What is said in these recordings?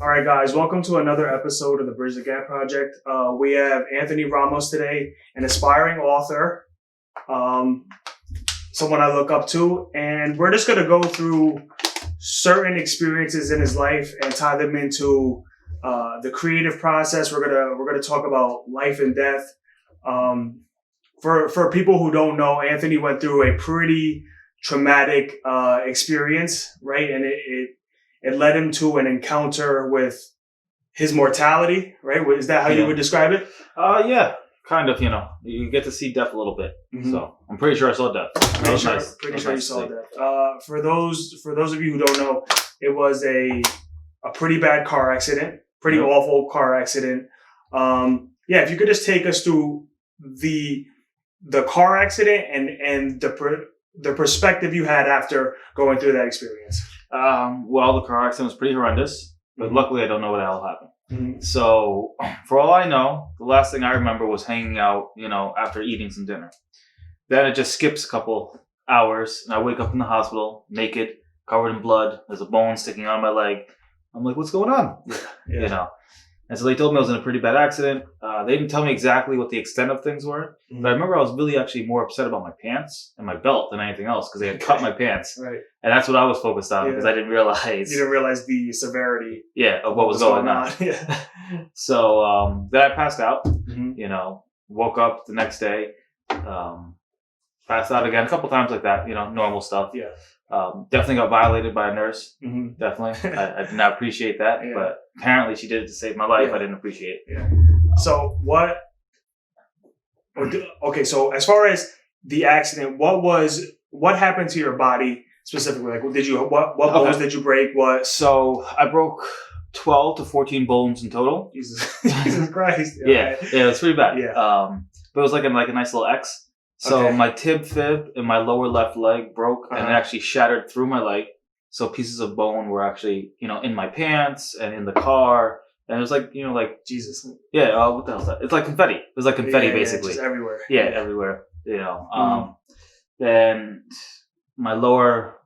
All right, guys, welcome to another episode of the Bridge the Gap Project. We have Anthony Ramos today, an aspiring author, someone I look up to, and we're just going to go through certain experiences in his life and tie them into the creative process. We're gonna talk about life and death. For people who don't know, Anthony went through a pretty traumatic experience, right? And it led him to an encounter with his mortality, right? Is that how you would describe it? Yeah, kind of. You get to see death a little bit. Mm-hmm. So I'm pretty sure I saw death. Pretty sure you saw death. For those of you who don't know, it was a pretty bad car accident, pretty awful car accident. If you could just take us through the car accident and the perspective you had after going through that experience. Well, the car accident was pretty horrendous, but luckily I don't know what the hell happened. Mm-hmm. So, for all I know, the last thing I remember was hanging out, after eating some dinner. Then it just skips a couple hours, and I wake up in the hospital, naked, covered in blood. There's a bone sticking out of my leg. I'm like, what's going on? Yeah. And so they told me I was in a pretty bad accident. They didn't tell me exactly what the extent of things were. Mm-hmm. But I remember I was really actually more upset about my pants and my belt than anything else because they had cut my pants. Right. And that's what I was focused on because I didn't realize. You didn't realize the sevarity. Yeah, of what was going on. Yeah. So then I passed out, woke up the next day, passed out again a couple times like that, normal stuff. Yeah. Definitely got violated by a nurse. Mm-hmm. Definitely. I did not appreciate that, but apparently she did it to save my life. I didn't appreciate it. Yeah. So so as far as the accident, what happened to your body specifically? Like, what bones did you break? What? So I broke 12 to 14 bones in total. Jesus Christ. Yeah, it was pretty bad. Yeah. But it was like a nice little X. So my tib fib and my lower left leg broke and it actually shattered through my leg. So pieces of bone were actually, in my pants and in the car. And it was like, Jesus. Yeah, what the hell is that? It's like confetti. It was like confetti, basically. Just everywhere. Yeah, everywhere. Then my lower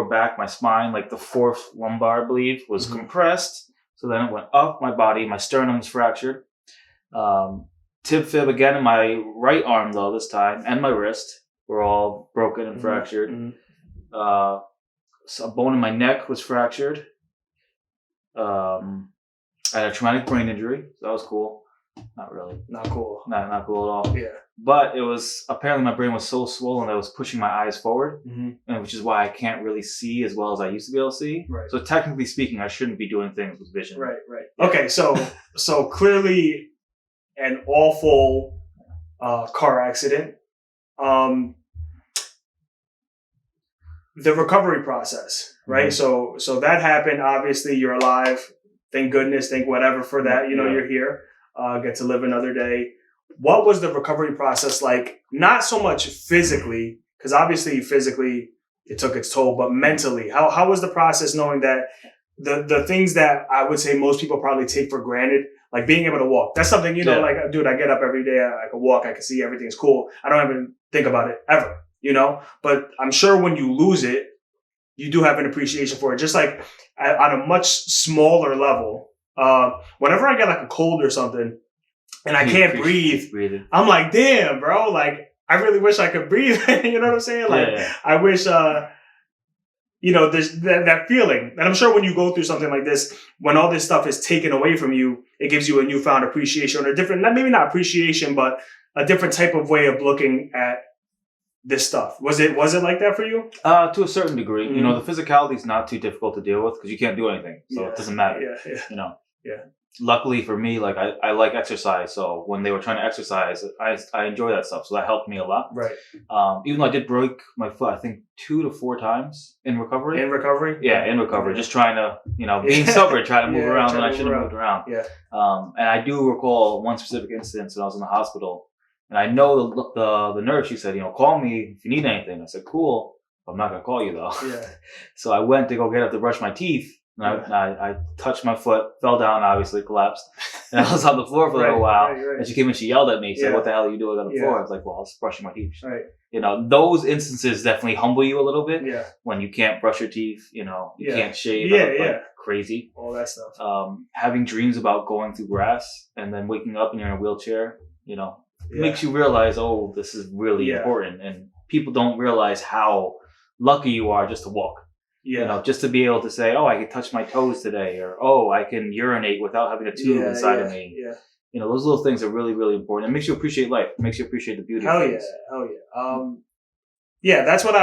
back, my spine, like the fourth lumbar, I believe, was compressed. So then it went up my body. My sternum was fractured. Tib fib again in my right arm, though, this time, and my wrist were all broken and fractured. Mm-hmm. So a bone in my neck was fractured. I had a traumatic brain injury. So that was cool. Not really. Not cool. Not cool at all. Yeah. But it was, apparently my brain was so swollen that it was pushing my eyes forward, and which is why I can't really see as well as I used to be able to see. Right. So technically speaking, I shouldn't be doing things with vision. Right. Yeah. Okay, so clearly an awful car accident. The recovery process, right? Mm-hmm. So that happened. Obviously, you're alive. Thank goodness. Thank whatever for that. You're here. Get to live another day. What was the recovery process like? Not so much physically, because obviously physically it took its toll, but mentally, how was the process knowing that the things that I would say most people probably take for granted, like being able to walk, that's something, like, dude, I get up every day, I can walk, I can see everything's cool. I don't even think about it ever, but I'm sure when you lose it, you do have an appreciation for it. Just like on a much smaller level, whenever I get like a cold or something and I can't breathe, I'm like, damn, bro, like I really wish I could breathe. You know what I'm saying? Like, I wish, there's that feeling. And I'm sure when you go through something like this, when all this stuff is taken away from you, it gives you a newfound appreciation or a different, maybe not appreciation, but a different type of way of looking at this stuff. Was it like that for you? To a certain degree. Mm-hmm. The physicality is not too difficult to deal with because you can't do anything. So it doesn't matter. Yeah. Luckily for me, like I like exercise. So when they were trying to exercise, I enjoy that stuff. So that helped me a lot. Right. Even though I did break my foot, I think 2 to 4 times in recovery. In recovery? Yeah, in recovery. Just trying to, being stubborn, trying to move around when I shouldn't have moved around. Yeah. And I do recall one specific instance when I was in the hospital. And I know the nurse, she said, call me if you need anything. I said, cool. I'm not going to call you though. Yeah. So I went to go get up to brush my teeth. And I touched my foot, fell down, obviously collapsed. And I was on the floor for a little while. Right. And she came and she yelled at me. She said, what the hell are you doing on the floor? I was like, well, I was brushing my teeth. Right. Those instances definitely humble you a little bit. Yeah. When you can't brush your teeth, you can't shave. Like crazy. All all that stuff. Having dreams about going through grass and then waking up and you're in a wheelchair, you know, it makes you realize, oh, this is really important. And people don't realize how lucky you are just to walk. Yeah. You know, just to be able to say, oh, I can touch my toes today, or oh, I can urinate without having a tube inside of me. Yeah. You know, those little things are really, really important. It makes you appreciate life. It makes you appreciate the beauty of things. Hell yeah. Yeah, that's what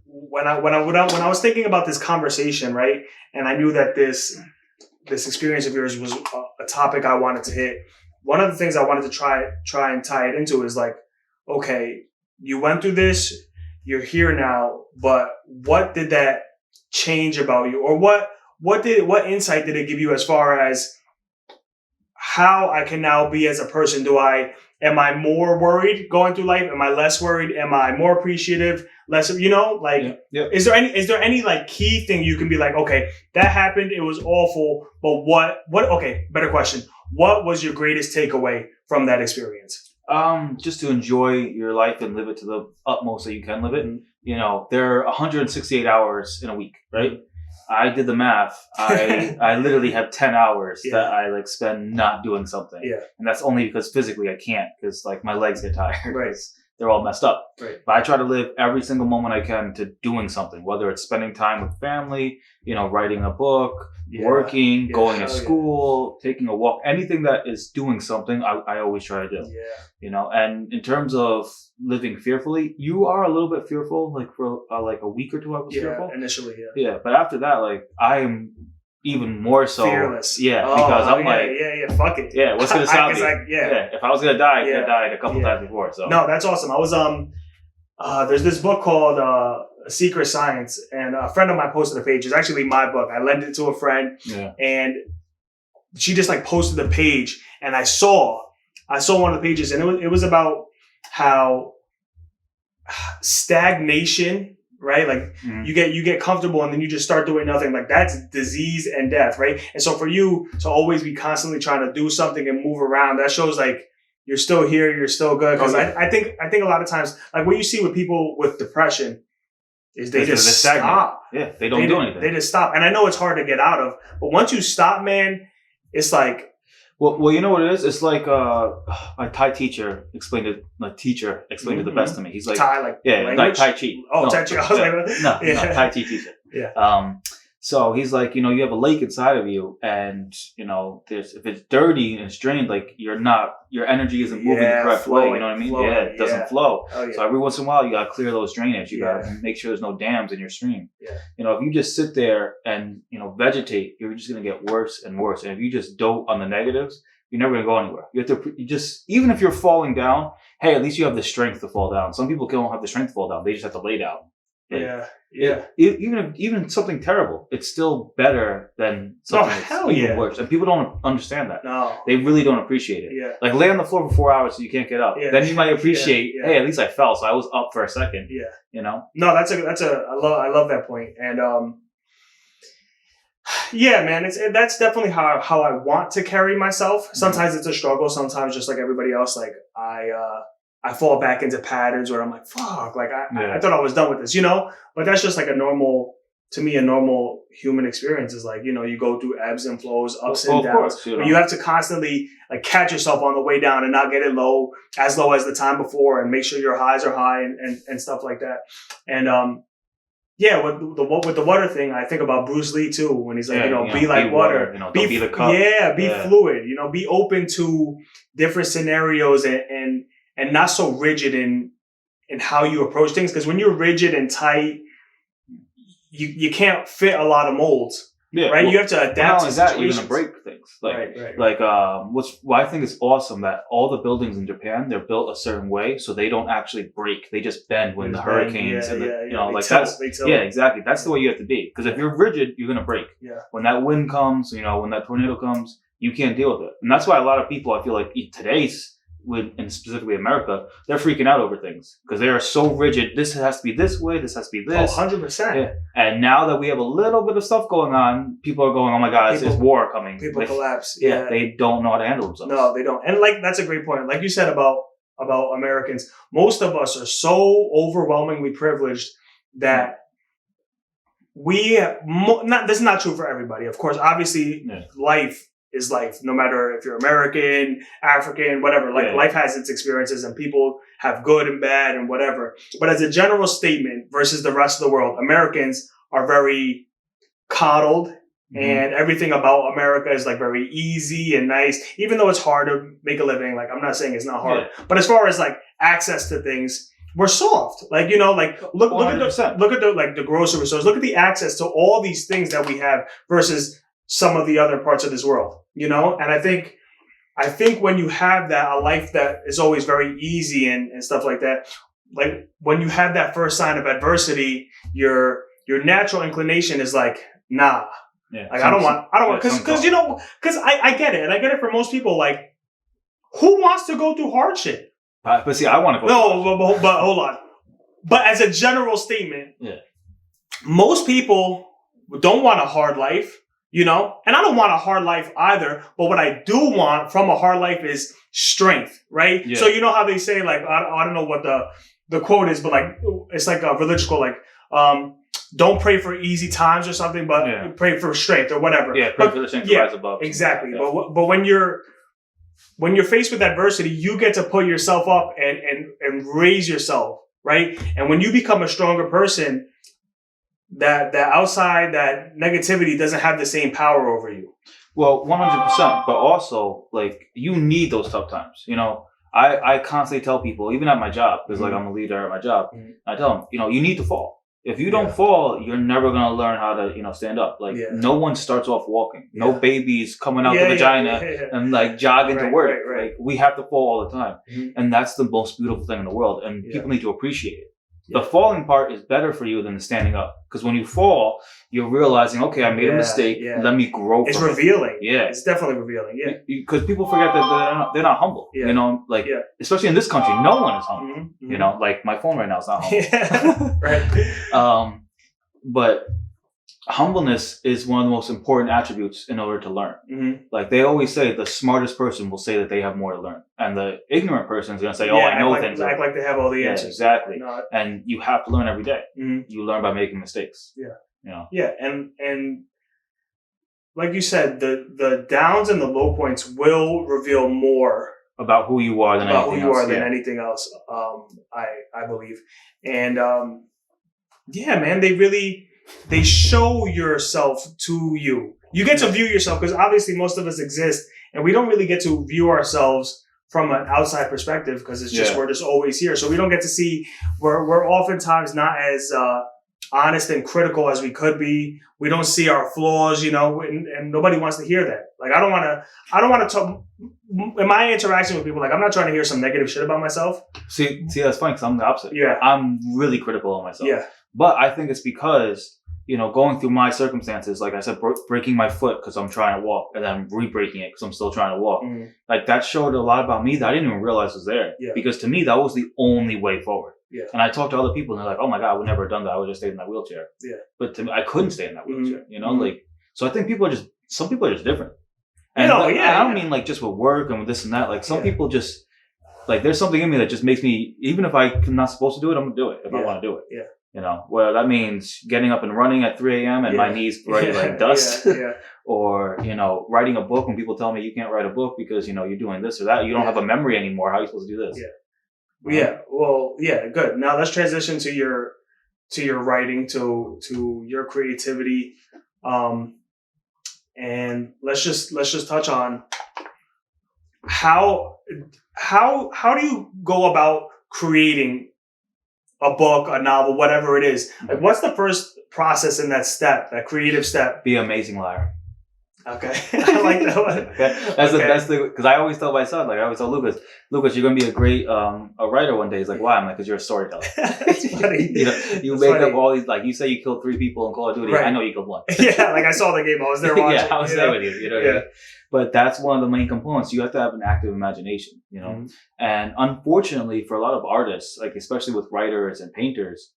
when I was thinking about this conversation, right? And I knew that this experience of yours was a topic I wanted to hit. One of the things I wanted to try and tie it into is like, okay, you went through this, you're here now, but what did that change about you? Or what insight did it give you as far as how I can now be as a person? Am I more worried going through life? Am I less worried? Am I more appreciative? Less, you know, like, is there any like key thing you can be like, okay, that happened. It was awful. But okay, better question. What was your greatest takeaway from that experience? Just to enjoy your life and live it to the utmost that you can live it. Mm-hmm. You know, there are 168 hours in a week, right? I did the math. I literally have 10 hours that I like spend not doing something. Yeah. And that's only because physically I can't, because like my legs get tired. Right. They're all messed up. Right. But I try to live every single moment I can to doing something, whether it's spending time with family, you know, writing a book, working, going to school, taking a walk, anything that is doing something, I always try to do. Yeah. You know, and in terms of living fearfully, you are a little bit fearful, like for like a week or two I was fearful. Initially, yeah. But after that, like I am even more so fearless. Yeah, because I'm fuck it. Yeah, what's gonna stop me? If I was gonna die, I could have died a couple times before. So no, that's awesome. I was there's this book called Secret Science, and a friend of mine posted a page. It's actually my book. I lent it to a friend, and she just like posted the page, and I saw one of the pages, and it was about how stagnation. Right? Like you get comfortable and then you just start doing nothing. Like that's disease and death, right? And so for you to always be constantly trying to do something and move around, that shows like you're still here, you're still good. Because I think a lot of times, like what you see with people with depression is they just stop. Yeah, they don't do anything. They just stop. And I know it's hard to get out of, but once you stop, man, it's like Well, you know what it is? It's like my Thai teacher explained it. My teacher explained it the best to me. He's like, Thai, like like Tai Chi. Oh, Tai Chi. I was like, no, Tai Chi teacher. Yeah. So he's like, you know, you have a lake inside of you, and you know, if it's dirty and it's drained, like your energy isn't moving the correct way. You know what I mean? It doesn't flow. So every once in a while, you gotta clear those drainage. You gotta make sure there's no dams in your stream. Yeah. You know, if you just sit there and vegetate, you're just gonna get worse and worse. And if you just dote on the negatives, you're never gonna go anywhere. You have to even if you're falling down, hey, at least you have the strength to fall down. Some people don't have the strength to fall down; they just have to lay down. Like, even something terrible, it's still better than something that's even worse. And people don't understand that. No, they really don't appreciate it. Yeah, like lay on the floor for 4 hours so you can't get up. Yeah. Then you might appreciate, hey, at least I fell, so I was up for a second. Yeah, you know. No, I love that point. And yeah, man, that's definitely how I want to carry myself. Sometimes it's a struggle. Sometimes just like everybody else, like I fall back into patterns where I'm like, fuck, like I thought I was done with this, but that's just like a normal human experience is like, you go through ebbs and flows, ups and downs. Course, but you have to constantly like catch yourself on the way down and not get it low as the time before, and make sure your highs are high and stuff like that. And, with the water thing, I think about Bruce Lee too, when he's like, be like water. Don't be the cup. Yeah, be fluid, be open to different scenarios and not so rigid in how you approach things. Because when you're rigid and tight, you can't fit a lot of molds. Yeah, right. You have to adapt to situations. You're gonna break things. What I think is awesome that all the buildings in Japan, they're built a certain way so they don't actually break. They just bend when the hurricanes exactly. That's the way you have to be. Because if you're rigid, you're gonna break. Yeah. When that wind comes, when that tornado comes, you can't deal with it. And that's why a lot of people, I feel like and specifically America, they're freaking out over things because they are so rigid. This has to be this way. This has to be this. 100%. Yeah. And now that we have a little bit of stuff going on, people are going, "Oh my God, there's war coming." People collapse. Yeah, they don't know how to handle themselves. No, they don't. And like that's a great point. Like you said about Americans, most of us are so overwhelmingly privileged that this is not true for everybody. Of course, obviously, life is life. No matter if you're American, African, whatever. Life has its experiences, and people have good and bad and whatever. But as a general statement versus the rest of the world, Americans are very coddled. And everything about America is like very easy and nice, even though it's hard to make a living. Like, I'm not saying it's not hard, but as far as like access to things, we're soft. Like, you know, like look at the grocery stores. Look at the access to all these things that we have versus some of the other parts of this world, you know? And I think when you have that, a life that is always very easy and stuff like that, like when you have that first sign of adversity, your natural inclination is like, nah. Yeah, like I don't want, because you know, because I get it, and I get it for most people. Like, who wants to go through hardship? But see, I want to go. No, but hold on. But as a general statement, most people don't want a hard life, you know, and I don't want a hard life either. But what I do want from a hard life is strength, right? Yeah. So you know how they say, like, I don't know what the quote is, but like it's like a religious quote, like don't pray for easy times or something, but pray for strength or whatever. Yeah, pray for the strength to rise above. Exactly. Yeah. But when you're faced with adversity, you get to put yourself up and raise yourself, right? And when you become a stronger person, that outside, that negativity doesn't have the same power over you. Well, 100%. But also, like, you need those tough times. You know, I constantly tell people, even at my job, because like I'm a leader at my job, I tell them, you know, you need to fall. If you don't fall, you're never going to learn how to, you know, stand up. Like, no one starts off walking. No baby's coming out the vagina and, like, jogging to work. Right. Like, we have to fall all the time. And that's the most beautiful thing in the world. And people need to appreciate it. The falling part is better for you than the standing up. Because when you fall, you're realizing, okay, I made a mistake. Let me grow from it. It's revealing. Yeah. It's definitely revealing. Yeah. Because people forget that they're not humble. You know, like, especially in this country, no one is humble. You know, like my phone right now is not humble. Right. But humbleness is one of the most important attributes in order to learn. Like they always say, the smartest person will say that they have more to learn. And the ignorant person is going to say, oh, I know things. Act like they have all the answers. Exactly. And you have to learn every day. You learn by making mistakes. Yeah. You know? Yeah. And like you said, the downs and the low points will reveal more about who you are than anything else. I believe. And man, they show yourself to you. You get to view yourself because obviously most of us exist and we don't really get to view ourselves from an outside perspective because it's just we're just always here. So we don't get to see, we're oftentimes not as honest and critical as we could be. We don't see our flaws, you know, and nobody wants to hear that. Like I don't want to talk in my interaction with people. Like I'm not trying to hear some negative shit about myself. See, that's funny because I'm the opposite. Yeah, I'm really critical of myself. Yeah, but I think it's because, you know, going through my circumstances, like I said, breaking my foot because I'm trying to walk and then re-breaking it because I'm still trying to walk. Like that showed a lot about me that I didn't even realize was there. Yeah. Because to me, that was the only way forward. Yeah. And I talked to other people and they're like, oh my God, I would never have done that. I would just stay in that wheelchair. Yeah. But to me, I couldn't stay in that wheelchair, you know, like, so I think some people are just different. And I don't mean like just with work and with this and that. Like some people just, like there's something in me that just makes me, even if I'm not supposed to do it, I'm going to do it if I want to do it. Yeah. You know, well, that means getting up and running at 3 a.m. and my knees ready like dust. Or, you know, writing a book when people tell me you can't write a book because, you know, you're doing this or that. You don't have a memory anymore. How are you supposed to do this? Good. Now let's transition to your writing, to your creativity. And let's just touch on how do you go about creating a book, a novel, whatever it is? Like, what's the first process in that creative step? Be an amazing liar. Okay. I like that one. That's the best thing. Because I always tell my son, like I always tell Lucas, you're going to be a great a writer one day. He's like, why? I'm like, because you're a storyteller. It's funny. You know, you make up all these, like you say you killed 3 people in Call of Duty. Right. I know you killed 1. Yeah, like I saw the game. I was there watching. I was there with you. You know what I mean? But that's one of the main components. You have to have an active imagination, you know? And unfortunately for a lot of artists, like especially with writers and painters,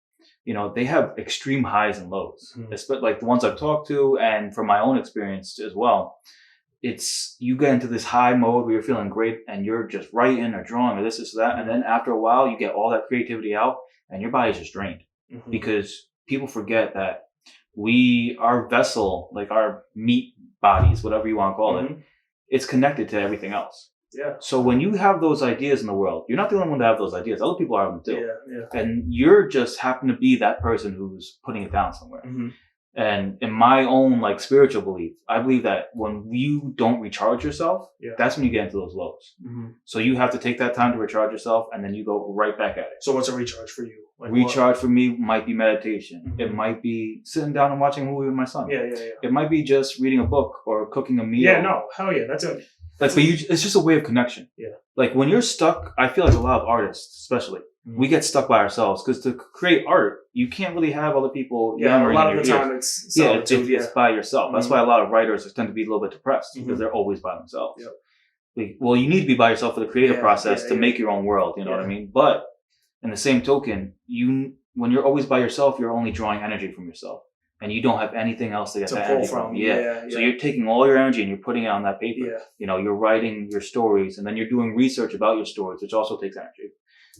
you know, they have extreme highs and lows. Like the ones I've talked to and from my own experience as well, it's you get into this high mode where you're feeling great and you're just writing or drawing or this or that. And then after a while, you get all that creativity out and your body's just drained because people forget that our vessel, like our meat bodies, whatever you want to call it, it's connected to everything else. Yeah. So when you have those ideas in the world, you're not the only one to have those ideas. Other people have them too. Yeah. And you're just happen to be that person who's putting it down somewhere. And in my own like spiritual belief, I believe that when you don't recharge yourself, that's when you get into those lows. So you have to take that time to recharge yourself, and then you go right back at it. So what's a recharge for you? Like recharge for me might be meditation. It might be sitting down and watching a movie with my son. Yeah. It might be just reading a book or cooking a meal. Yeah, no, hell yeah, that's it. Like, but it's just a way of connection. Yeah. Like when you're stuck, I feel like a lot of artists, especially, we get stuck by ourselves because to create art, you can't really have other people. Yeah, a lot of the time it's it's by yourself. That's why a lot of writers tend to be a little bit depressed because they're always by themselves. Well, you need to be by yourself for the creative process to make your own world. You know what I mean? But in the same token, when you're always by yourself, you're only drawing energy from yourself. And you don't have anything else to get that energy from. So you're taking all your energy and you're putting it on that paper. You know, you're writing your stories, and then you're doing research about your stories, which also takes energy.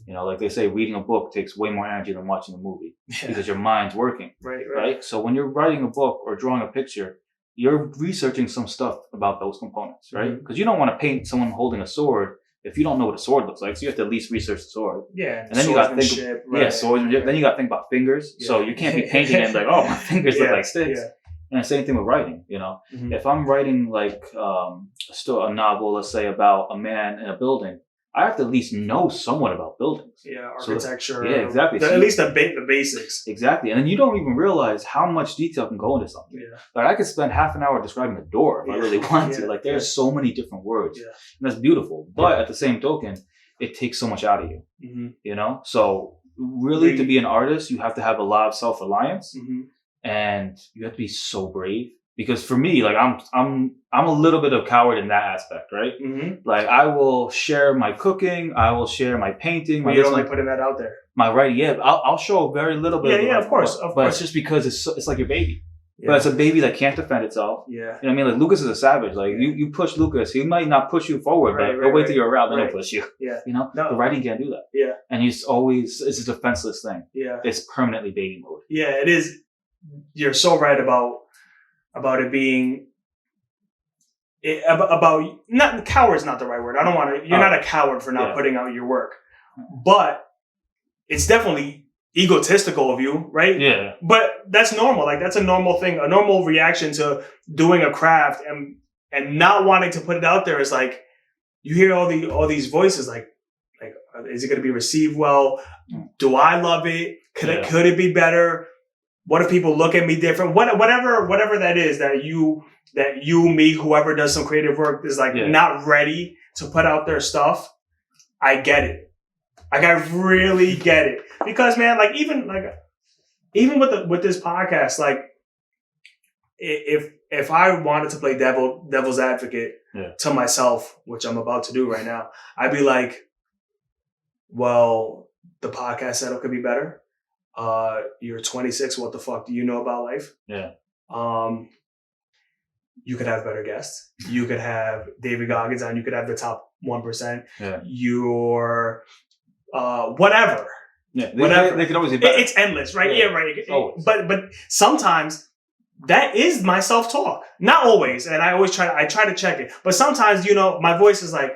You know, like they say, reading a book takes way more energy than watching a movie because your mind's working. Right. So when you're writing a book or drawing a picture, you're researching some stuff about those components, right? Because you don't want to paint someone holding a sword if you don't know what a sword looks like. So you have to at least research the sword. Yeah. And then you got to think, swordsmanship. Then you got to think about fingers. So you can't be painting it like, oh, my fingers look like sticks. And the same thing with writing, you know. If I'm writing like a novel, let's say, about a man in a building, I have to at least know somewhat about buildings. Yeah, architecture. So exactly. At least the basics. Exactly. And then you don't even realize how much detail can go into something. Like I could spend half an hour describing a door if I really want to. Like there's so many different words. And that's beautiful. But at the same token, it takes so much out of you. You know? So really to be an artist, you have to have a lot of self-reliance. And you have to be so brave. Because for me, like I'm a little bit of a coward in that aspect, right? Like I will share my cooking, I will share my painting. You don't like putting that out there. My writing, I'll show a very little bit. Of course. But it's just because it's like your baby. But it's a baby that can't defend itself. You know what I mean? Like Lucas is a savage. Like you push Lucas, he might not push you forward, but he'll wait till you're around, then he'll push you. You know, the writing can't do that. And it's a defenseless thing. It's permanently baby mode. Yeah, it is. You're so right about it being about not coward's not the right word. I don't want to. You're not a coward for not putting out your work, but it's definitely egotistical of you, right? But that's normal. Like that's a normal thing. A normal reaction to doing a craft and not wanting to put it out there is like you hear all these voices like is it going to be received well? Do I love it? Could it be better? What if people look at me different? Whatever that is that you, me, whoever does some creative work is like not ready to put out their stuff. I get it. Like I really get it because man, like even with this podcast, like if I wanted to play devil's advocate to myself, which I'm about to do right now, I'd be like, well, the podcast setup could be better. You're 26. What the fuck do you know about life? You could have better guests. You could have David Goggins on. You could have the top 1%. You're whatever. Whatever. They could always be better. It's endless, right? But sometimes that is my self-talk. Not always, and I try to check it. But sometimes, you know, my voice is like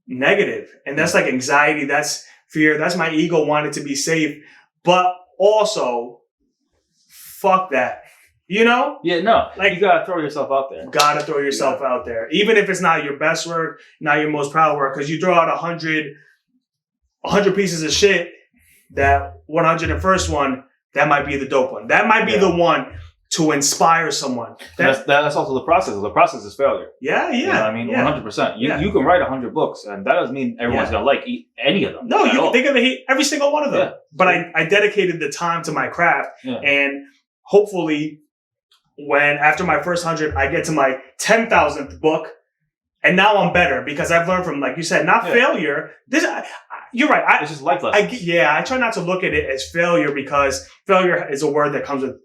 negative, and that's like anxiety. That's fear. That's my ego wanting to be safe. But also, fuck that. You know? Like you gotta throw yourself out there. Gotta throw yourself out there. Even if it's not your best work, not your most proud work, because you throw out 100 pieces of shit, that 101st one, that might be the dope one. That might be the one to inspire someone. That's also the process. The process is failure. You know what I mean? 100%. You can write 100 books, and that doesn't mean everyone's going to like any of them. No, they're going to hate every single one of them. But I dedicated the time to my craft, and hopefully when after my first 100, I get to my 10,000th book, and now I'm better because I've learned from, like you said, not failure. You're right. It's just life lessons. I try not to look at it as failure because failure is a word that comes with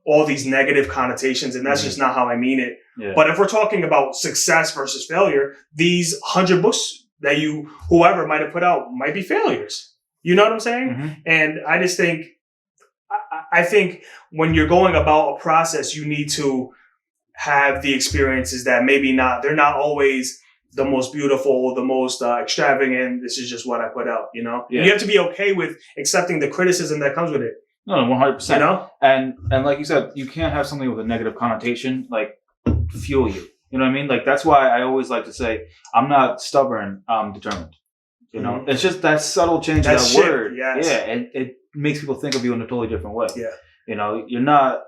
all these negative connotations, and that's just not how I mean it. But if we're talking about success versus failure, these 100 books that whoever might have put out might be failures. You know what I'm saying? And I just think I think when you're going about a process, you need to have the experiences that they're not always the most beautiful, the most extravagant. This is just what I put out, you know? Yeah. You have to be okay with accepting the criticism that comes with it. No, 100%. You know? And like you said, you can't have something with a negative connotation, like, fuel you. You know what I mean? Like, that's why I always like to say, I'm not stubborn, I'm determined. You know? It's just that subtle change of that word. Yes. Yeah, it makes people think of you in a totally different way. Yeah. You know, you're not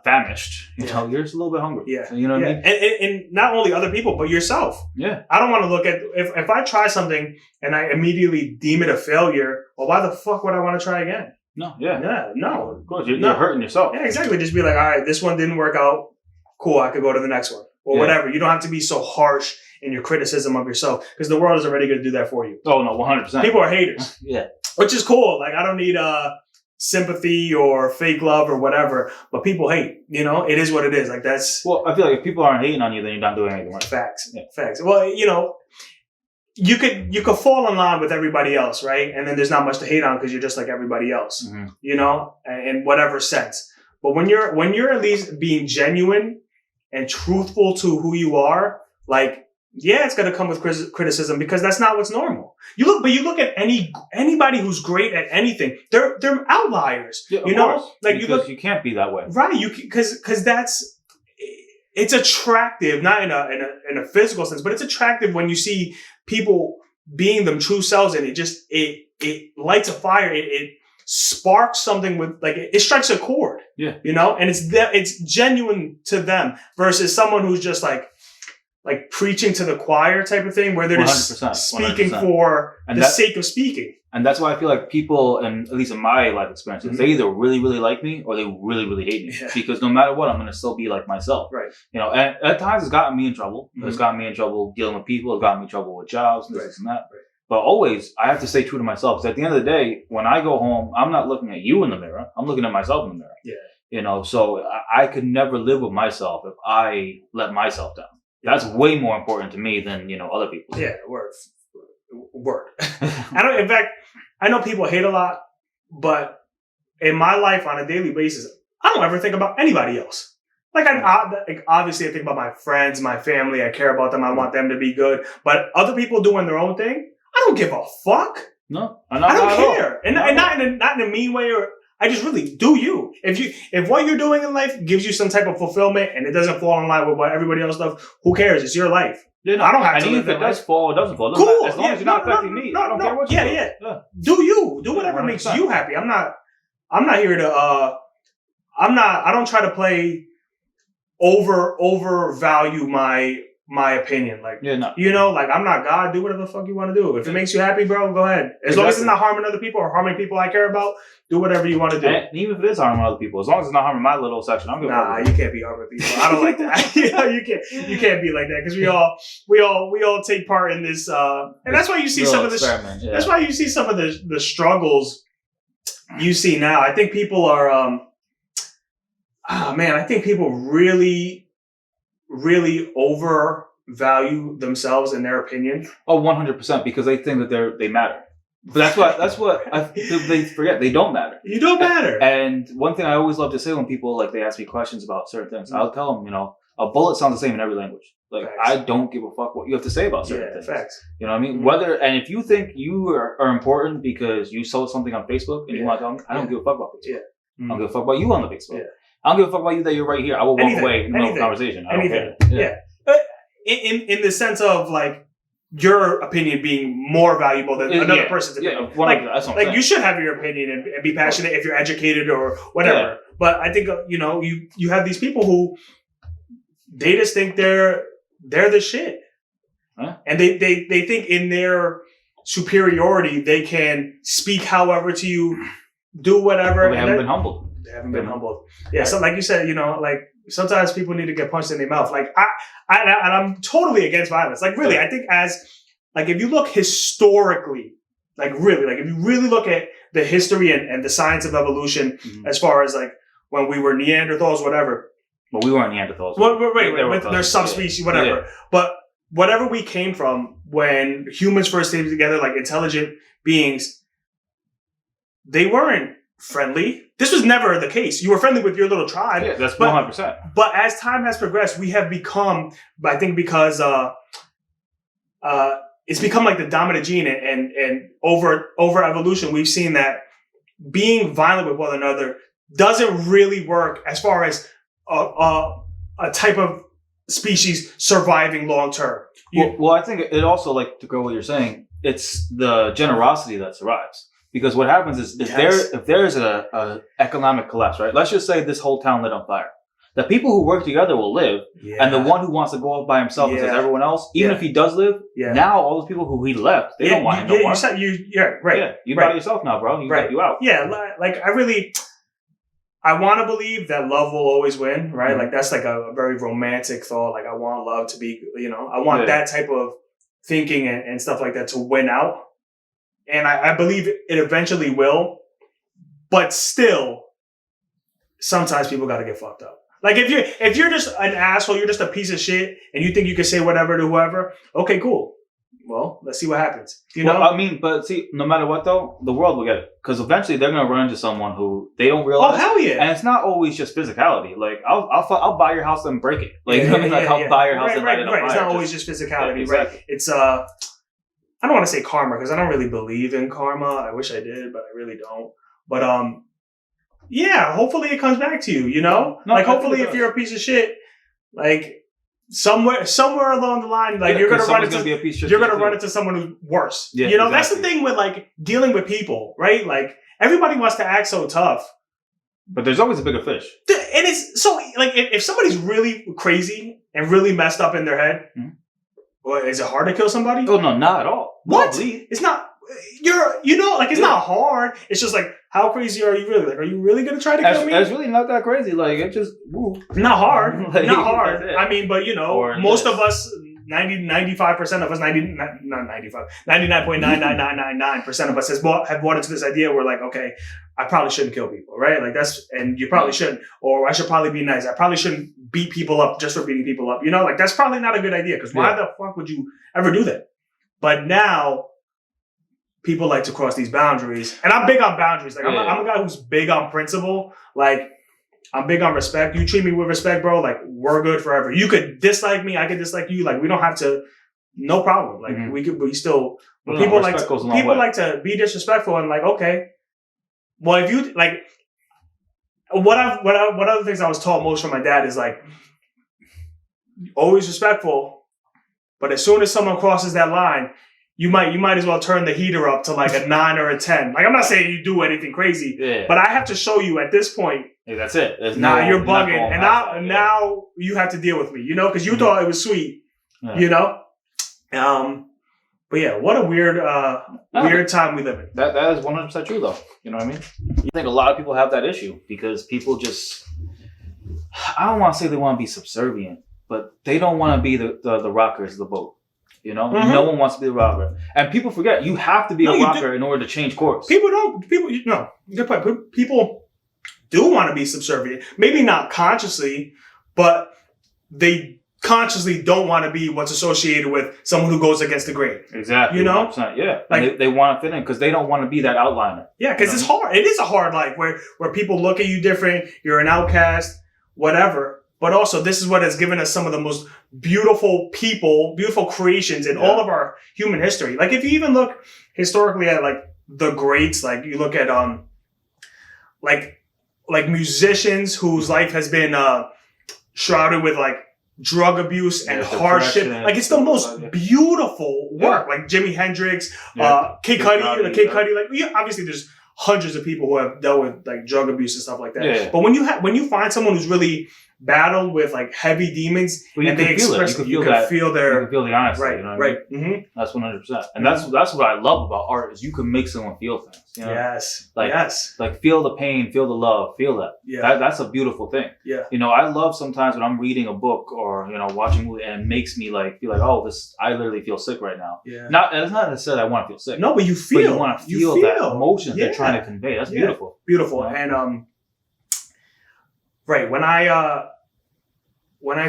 famished. You know, you're just a little bit hungry. Yeah. You know what I mean? And not only other people, but yourself. Yeah. I don't want to look at, if I try something and I immediately deem it a failure, well, why the fuck would I want to try again? No, yeah. Yeah, no. Of course, you're hurting yourself. Yeah, exactly. Just be like, all right, this one didn't work out. Cool, I could go to the next one. Or whatever. You don't have to be so harsh in your criticism of yourself because the world is already going to do that for you. Oh, no, 100%. People are haters. Yeah. Which is cool. Like, I don't need sympathy or fake love or whatever, but people hate. You know, it is what it is. Like, that's... Well, I feel like if people aren't hating on you, then you're not doing anything right. Facts. Yeah. Facts. Well, you know, you could fall in line with everybody else, right? And then there's not much to hate on because you're just like everybody else, you know, in whatever sense. But when you're at least being genuine and truthful to who you are, like, yeah, it's going to come with criticism because that's not what's normal. You look at anybody who's great at anything. They're outliers. Yeah, you know, course. like because you can't be that way, right? Because it's attractive, not in a physical sense, but it's attractive when you see people being them true selves, and it lights a fire. It sparks something with, like, it strikes a chord. Yeah, you know, and it's genuine to them versus someone who's just like preaching to the choir type of thing, where they're just 100%, speaking for the sake of speaking. And that's why I feel like people, and at least in my life experiences, they either really, really like me or they really, really hate me. Yeah. Because no matter what, I'm going to still be like myself. Right. You know, and at times it's gotten me in trouble. It's gotten me in trouble dealing with people. It's gotten me in trouble with jobs, this and that. Right. But always, I have to stay true to myself. Because at the end of the day, when I go home, I'm not looking at you in the mirror. I'm looking at myself in the mirror. Yeah. You know, so I could never live with myself if I let myself down. That's way more important to me than, you know, other people. Yeah, word. In fact, I know people hate a lot, but in my life on a daily basis, I don't ever think about anybody else. Like, obviously I think about my friends, my family. I care about them. I want them to be good. But other people doing their own thing, I don't give a fuck. No, I don't care. And not in a mean way, or I just really do you. If what you're doing in life gives you some type of fulfillment and it doesn't fall in line with what everybody else does, who cares? It's your life. Yeah, no, I don't have to live if it does fall, it doesn't fall. Cool. As long as you're not affecting me. I don't care what you do. Yeah. Do you. Do whatever makes you happy. I'm not here to I don't try to play overvalue my opinion. Like, you know, like, I'm not God. Do whatever the fuck you want to do. If it makes you happy, bro, go ahead. As long as it's not harming other people or harming people I care about, do whatever you want to do. And even if it is harming other people, as long as it's not harming my little section, I'm good. Nah, you can't be harming people. I don't like that. You know, you can't be like that, because we all take part in this. And that's why you see some of the. That's why you see some of the struggles you see now. I think people are. I think people really, really overvalue themselves and their opinion. Oh, 100%, because they think that they matter. But that's what they forget. They don't matter. You don't matter. And one thing I always love to say when people, like, they ask me questions about certain things, I'll tell them, you know, a bullet sounds the same in every language. Like, facts. I don't give a fuck what you have to say about certain things. Facts. You know what I mean? And if you think you are important because you saw something on Facebook and you want to tell me, I don't give a fuck about Facebook. I don't give a fuck about you on the Facebook. I don't give a fuck about you that you're right here. I will walk away in the middle of the conversation. I don't care. Yeah. In the sense of, like, your opinion being more valuable than another person's opinion. Like you should have your opinion and be passionate if you're educated or whatever. Yeah. But I think, you know, you have these people who they just think they're the shit. Huh? And they think in their superiority they can speak however to you, do whatever. Well, they haven't been humbled. They haven't been humbled. Yeah, so like you said, you know, like, sometimes people need to get punched in their mouth. Like, I'm totally against violence. Like, really, I think if you look historically, like, really, like, if you really look at the history and the science of evolution, as far as, like, when we were Neanderthals, whatever. Well, we weren't Neanderthals. Right. There's subspecies, whatever. Yeah. But whatever we came from, when humans first came together, like intelligent beings, they weren't friendly. This was never the case. You were friendly with your little tribe. Yeah, that's 100%. But as time has progressed, we have become, I think because it's become like the dominant gene, and over evolution, we've seen that being violent with one another doesn't really work as far as a type of species surviving long term. Well, I think it also, like, to go what you're saying, it's the generosity that survives. Because what happens is if there's a economic collapse, right? Let's just say this whole town lit on fire. The people who work together will live, and the one who wants to go off by himself and says everyone else, even if he does live, now all those people who he left, they don't want him no more. You by yourself now, bro. You out. Yeah, like I want to believe that love will always win, right? Like that's like a very romantic thought. Like I want love to be, I want that type of thinking and stuff like that to win out. And I believe it eventually will, but still, sometimes people got to get fucked up. Like if you're just an asshole, you're just a piece of shit, and you think you can say whatever to whoever. Okay, cool. Well, let's see what happens. I mean, but see, no matter what though, the world will get it, because eventually they're gonna run into someone who they don't realize. Oh hell yeah! And it's not always just physicality. Like I'll buy your house and break it. Like I mean, I'll buy your house and light it on fire. It's not always just physicality, exactly. Right? It's I don't want to say karma because I don't really believe in karma. I wish I did, but I really don't. But hopefully it comes back to you. No, like hopefully if you're a piece of shit, like somewhere along the line, like you're gonna run into someone who's worse. Yeah, exactly. That's the thing with like dealing with people, right? Like everybody wants to act so tough, but there's always a bigger fish. And it's so like if somebody's really crazy and really messed up in their head. Mm-hmm. Well, is it hard to kill somebody? Oh no, not at all. What? It's not. It's not hard. It's just like, how crazy are you really? Like, are you really gonna try to kill me? It's really not that crazy. Like, it just not hard. Not hard. I mean, but most of us, 95% of us, 99.99999% of us have bought into this idea. We're like, okay, I probably shouldn't kill people, right? Like and you probably shouldn't, or I should probably be nice. I probably shouldn't beat people up just for beating people up. Like that's probably not a good idea, because why the fuck would you ever do that? But now people like to cross these boundaries, and I'm big on boundaries. Like I'm a guy who's big on principle. Like I'm big on respect. You treat me with respect, bro. Like we're good forever. You could dislike me, I could dislike you. Like we don't have to. No problem. Like we still. People like to be disrespectful and like, okay, well if you like, what other things I was taught most from my dad is like, always respectful, but as soon as someone crosses that line, you might as well turn the heater up to like a 9 or a 10. Like I'm not saying you do anything crazy, but I have to show you at this point. Hey, that's it. You're bugging, and now you have to deal with me. Because you thought it was sweet. But yeah, what a weird time we live in. That is 100% true, though. You know what I mean? I think a lot of people have that issue because people just, I don't want to say they want to be subservient, but they don't want to be the rockers of the boat. No one wants to be the rocker, and people forget you have to be a rocker in order to change course. Good point. People do want to be subservient, maybe not consciously, but they consciously don't want to be what's associated with someone who goes against the grain. Exactly. 100%, yeah. Like they want to fit in because they don't want to be that outliner. Yeah, because it's hard. It is a hard life where people look at you different. You're an outcast, whatever. But also, this is what has given us some of the most beautiful people, beautiful creations in all of our human history. Like if you even look historically at like the greats, like you look at like musicians whose life has been shrouded with like drug abuse and hardship. Like it's the most beautiful work. Like Jimi Hendrix, Kid Cudi. Like obviously there's hundreds of people who have dealt with like drug abuse and stuff like that. Yeah. But when you find someone who's really battled with like heavy demons, and they express, you can feel the honesty. Right, right. Mm-hmm. That's 100%, and that's what I love about art is you can make someone feel things. Yes, like feel the pain, feel the love, feel that. Yeah, that's a beautiful thing. Yeah, I love sometimes when I'm reading a book or watching a movie and it makes me like feel like, oh, I literally feel sick right now. Yeah, it's not necessarily I want to feel sick. No, but you want to feel that emotion they're trying to convey. That's beautiful. Beautiful, and right, when I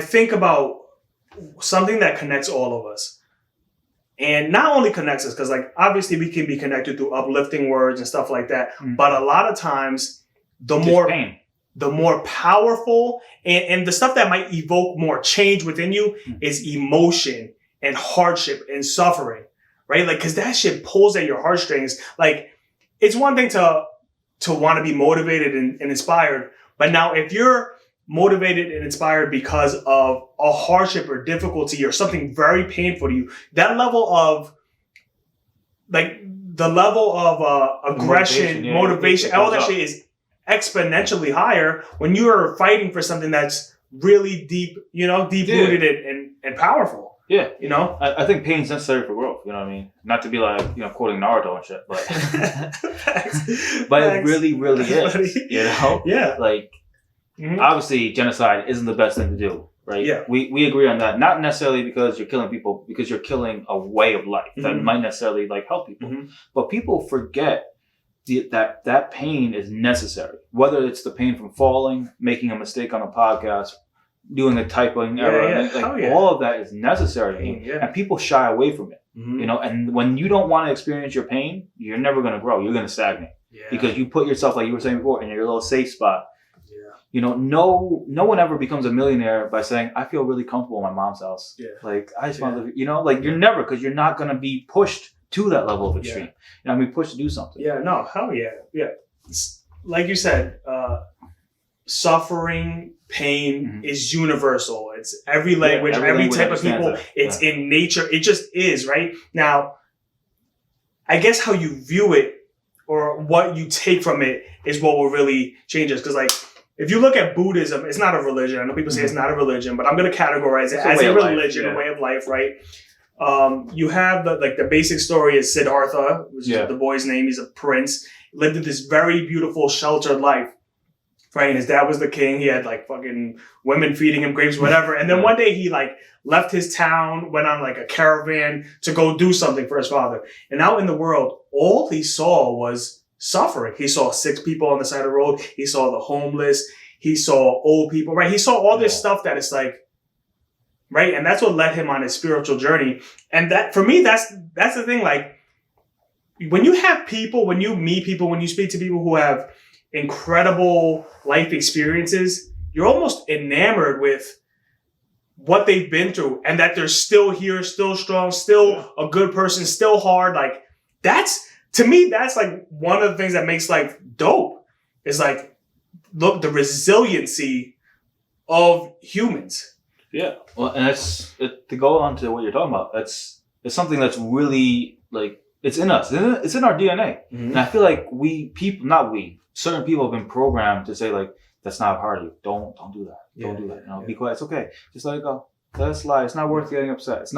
think about something that connects all of us, And not only connects us, because like obviously we can be connected through uplifting words and stuff like that. Mm. But a lot of times, the more powerful and the stuff that might evoke more change within you is emotion and hardship and suffering, right? Like, because that shit pulls at your heartstrings. Like, it's one thing to want to be motivated and inspired, but now if you're motivated and inspired because of a hardship or difficulty or something very painful to you, that level of like the level of aggression, motivation, all that shit is exponentially higher when you are fighting for something that's really deep, deep rooted and powerful. Yeah. I think pain's necessary for growth, you know what I mean? Not to be like, quoting Naruto and shit, but but it really, really is, Yeah. Like, obviously genocide isn't the best thing to do, right? Yeah. We agree on that. Not necessarily because you're killing people, because you're killing a way of life that might necessarily like help people. But people forget that pain is necessary. Whether it's the pain from falling, making a mistake on a podcast, doing a typing error, all of that is necessary. And people shy away from it. And when you don't want to experience your pain, you're never going to grow. You're going to stagnate. Because you put yourself, like you were saying before, in your little safe spot. No one ever becomes a millionaire by saying, I feel really comfortable in my mom's house. Like, I just want to live, like you're never, because you're not going to be pushed to that level of extreme. Pushed to do something. Yeah, no, hell yeah. Yeah. Like you said, suffering, pain is universal. It's every language, every type of people. It's in nature. It just is, right? Now, I guess how you view it or what you take from it is what will really change us. Because like, if you look at Buddhism, it's not a religion. I know people say it's not a religion, but I'm going to categorize it as a religion, a way of life, right? You have the basic story is Siddhartha, which is the boy's name. He's a prince, lived in this very beautiful, sheltered life, right? And his dad was the king. He had like fucking women feeding him grapes, whatever. And then one day he like left his town, went on like a caravan to go do something for his father. And out in the world, all he saw was suffering. He saw sick people on the side of the road. He saw the homeless. He saw old people, right? He saw all this stuff that it's like, right? And that's what led him on his spiritual journey. And that, for me, that's the thing. Like, when you have people, when you meet people, when you speak to people who have incredible life experiences, you're almost enamored with what they've been through and that they're still here, still strong, still a good person, still hard. Like, to me, that's like one of the things that makes life dope. Is like, look, the resiliency of humans. Yeah. Well, and to go on to what you're talking about, it's something that's really like, it's in us. It's in our DNA. And I feel like certain people have been programmed to say like, that's not part of you. Don't do that. Don't do that. Be quiet. It's okay. Just let it go. Let it slide. It's not worth getting upset.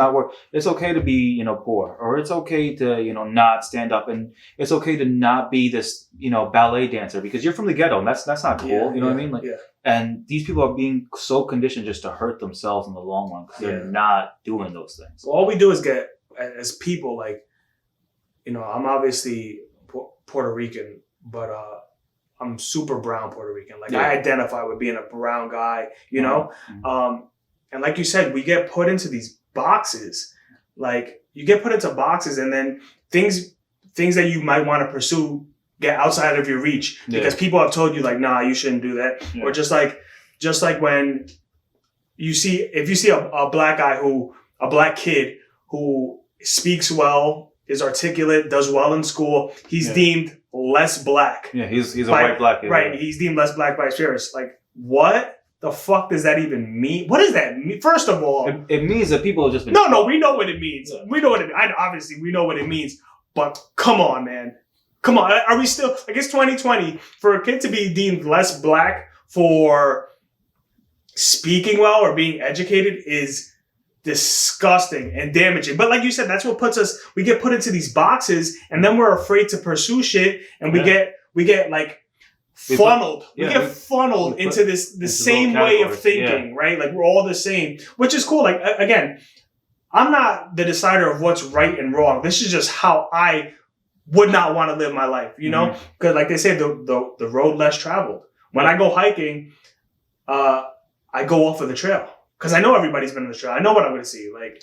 It's okay to be, poor, or it's okay to, not stand up, and it's okay to not be this, ballet dancer because you're from the ghetto and that's not cool. You know what I mean? Like, and these people are being so conditioned just to hurt themselves in the long run because they're not doing those things. Well, all we do is get, as people, like, I'm obviously Puerto Rican, but, I'm super brown Puerto Rican. Like, I identify with being a brown guy, and like you said, we get put into these boxes. Like, you get put into boxes, and then things that you might want to pursue get outside of your reach because people have told you like, nah, you shouldn't do that. Or just like when if you see a black guy a black kid who speaks well, is articulate, does well in school, he's deemed less black. Yeah, he's a white black kid. Right, he's deemed less black by his peers. Like, what the fuck does that even mean? What does that mean? First of all, it means that people have just been... No, we know what it means. We know what it means. Obviously, we know what it means. But come on, man. Come on. Are we still... Like, it's 2020. For a kid to be deemed less black for speaking well or being educated is disgusting and damaging. But like you said, that's what we get put into these boxes, and then we're afraid to pursue shit, and we get like funneled. We get funneled into the same way of thinking, right? Like, we're all the same, which is cool. Like, again, I'm not the decider of what's right and wrong. This is just how I would not want to live my life, Because like they say, the road less traveled. When I go hiking, I go off of the trail because I know everybody's been on the trail. I know what I'm going to see. Like,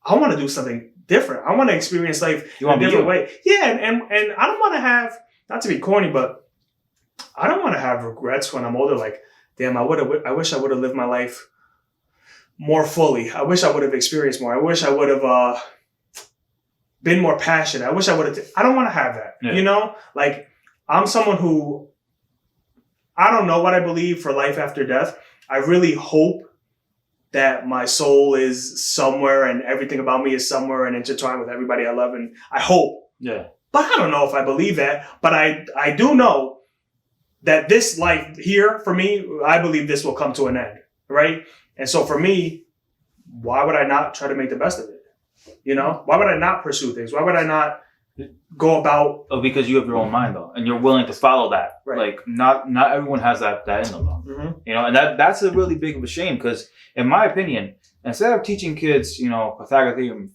I want to do something different. I want to experience life in a different way. Yeah, and I don't want to have, not to be corny, but I don't want to have regrets when I'm older. Like, damn, I wish I would have lived my life more fully. I wish I would have experienced more. I wish I would have been more passionate. I wish I would have. I don't want to have that. Yeah. You know, like I'm someone who, I don't know what I believe for life after death. I really hope that my soul is somewhere and everything about me is somewhere and intertwined with everybody I love. And I hope. Yeah. But I don't know if I believe that. But I do know that this life here, for me, I believe this will come to an end. Right? And so for me, why would I not try to make the best of it? You know? Why would I not pursue things? Why would I not go about... Oh, because you have your own mind, though. And you're willing to follow that. Right. Like, not everyone has that in them, though. Mm-hmm. You know, and that's a really big of a shame because, in my opinion, instead of teaching kids, you know, Pythagorean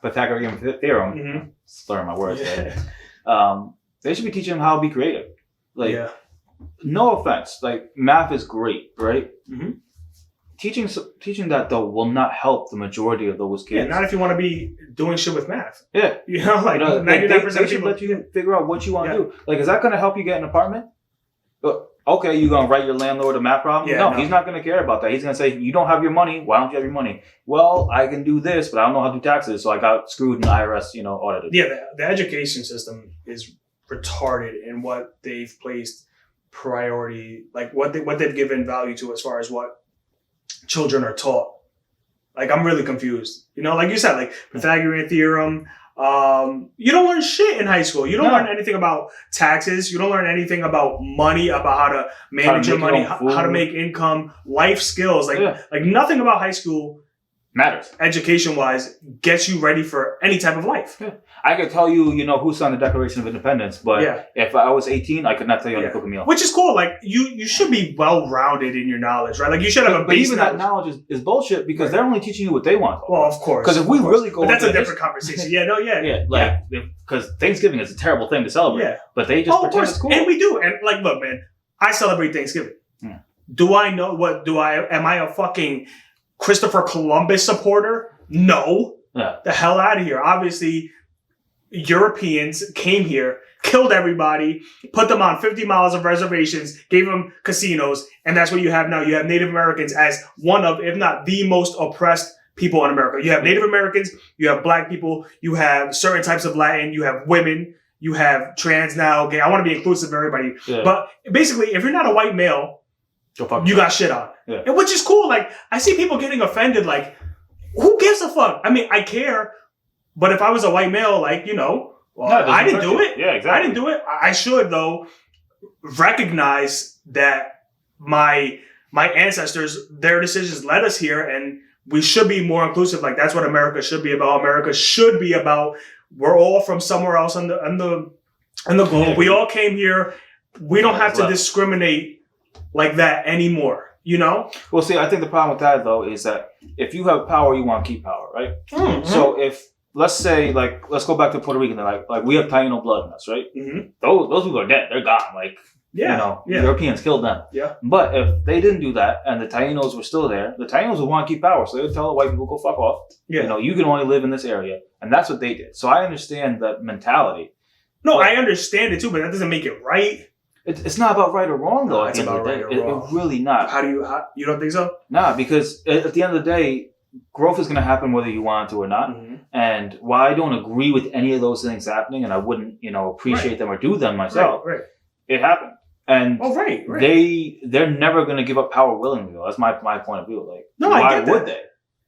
theorem, mm-hmm. slurring my words, right? They should be teaching them how to be creative. Like, no offense. Like, math is great, right? Mm-hmm. Teaching that, though, will not help the majority of those kids. Yeah, not if you want to be doing shit with math. Yeah. You know, like 99% they should let you figure out what you want to do. Like, is that going to help you get an apartment? Okay, you going to write your landlord a math problem? Yeah, no, he's not going to care about that. He's going to say, you don't have your money. Why don't you have your money? Well, I can do this, but I don't know how to do taxes, so I got screwed in the IRS, you know, audited. Yeah, the education system is retarded in what they've placed priority, like what they've given value to as far as what children are taught. Like, I'm really confused. You know, like you said, like Pythagorean theorem. You don't learn shit in high school. You don't learn anything about taxes. You don't learn anything about money, about how to manage your money, how to make income, life skills. Like nothing about high school matters. Education-wise, gets you ready for any type of life. Yeah. I could tell you, you know, who signed the Declaration of Independence, but if I was 18, I could not tell you how to cook a meal. Which is cool. Like, you should be well-rounded in your knowledge, right? Like, you should have a base knowledge. But even that knowledge is bullshit because they're only teaching you what they want. Well, of course. Because if we really go... But that's a different conversation. Because Thanksgiving is a terrible thing to celebrate. Yeah. But they just pretend it's cool. And we do. And, like, look, man, I celebrate Thanksgiving. Yeah. Do I know am I a fucking Christopher Columbus supporter? No. Yeah. The hell out of here. Obviously, Europeans came here, killed everybody, put them on 50 miles of reservations, gave them casinos, and that's what you have now. You have Native Americans as one of, if not the most oppressed people in America. You have Native Americans, you have black people, you have certain types of Latin, you have women, you have trans now, gay. I want to be inclusive of everybody. Yeah. But basically, if you're not a white male, you got shit on. Yeah. And which is cool. Like, I see people getting offended, like, who gives a fuck? I mean, I care. But if I was a white male, like, you know, I didn't do it. Yeah, exactly. I didn't do it. I should, though, recognize that my ancestors, their decisions led us here, and we should be more inclusive. Like, that's what America should be about. America should be about, we're all from somewhere else on the globe. Yeah. We all came here. We don't have to discriminate like that anymore. You know? Well, see, I think the problem with that, though, is that if you have power, you want to keep power, right? Mm-hmm. So if... Let's say, like, let's go back to Puerto Rican. Like we have Taino blood in us, right? Mm-hmm. Those people are dead. They're gone. Like, you know, Europeans killed them. Yeah. But if they didn't do that and the Tainos were still there, the Tainos would want to keep power. So they would tell the white people, go fuck off. Yeah. You know, you can only live in this area. And that's what they did. So I understand that mentality. No, I understand it too, but that doesn't make it right. It's not about right or wrong, though. No, it's about right or wrong. It's really not. You don't think so? Nah, because at the end of the day, growth is going to happen whether you want it to or not. Mm-hmm. And while I don't agree with any of those things happening, and I wouldn't, you know, appreciate them or do them myself, it happened. And they're never going to give up power willingly, though. That's my point of view. Like, no, why would they?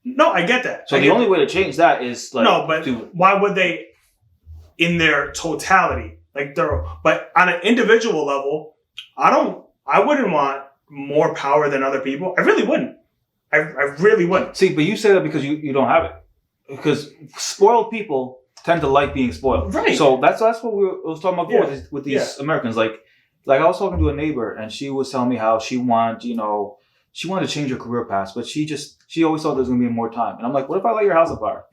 No, I get that. So the only way to change that is like... No, but why would they in their totality? Like, but on an individual level, I wouldn't want more power than other people. I really wouldn't. I really wouldn't. See, but you say that because you don't have it. Because spoiled people tend to like being spoiled. Right. So that's what we was talking about before with these Americans. Like I was talking to a neighbor and she was telling me how she wanted to change her career path, but she always thought there was going to be more time. And I'm like, what if I light your house on fire?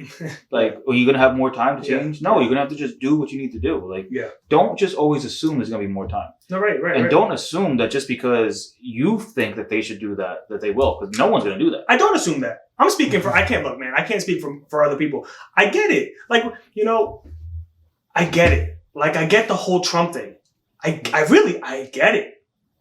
Like, are you going to have more time to change? No, you're going to have to just do what you need to do. Like, don't just always assume there's going to be more time. No, right. And don't assume that just because you think that they should do that they will, because no one's going to do that. I don't assume that. I'm speaking for, I can't speak for other people. I get it. Like, I get it. Like, I get the whole Trump thing. I get it.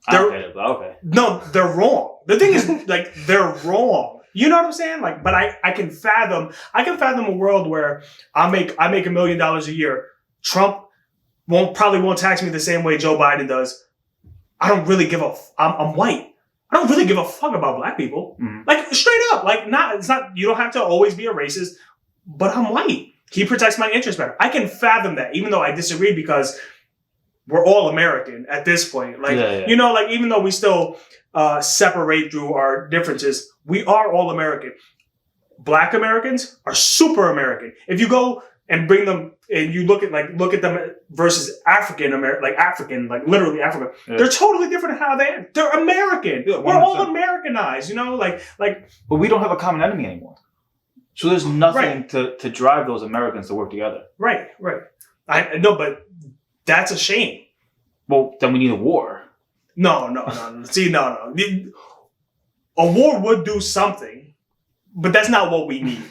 I don't get it, but okay. No, they're wrong. The thing is, like, they're wrong. You know what I'm saying? Like, but I can fathom a world where I make $1 million a year. Trump probably won't tax me the same way Joe Biden does. I don't really give I'm white. I don't really give a fuck about black people. Mm-hmm. Like, straight up. Like, it's not, you don't have to always be a racist, but I'm white. He protects my interests better. I can fathom that, even though I disagree, because we're all American at this point. Like, like, even though we still separate through our differences, we are all American. Black Americans are super American. If you go and bring them and you look at them versus African, like literally Africa, they're totally different in how they're American. Yeah, we're all Americanized, But we don't have a common enemy anymore. So there's nothing to drive those Americans to work together. Right. I know, but that's a shame. Well, then we need a war. No. See, no. A war would do something, but that's not what we need.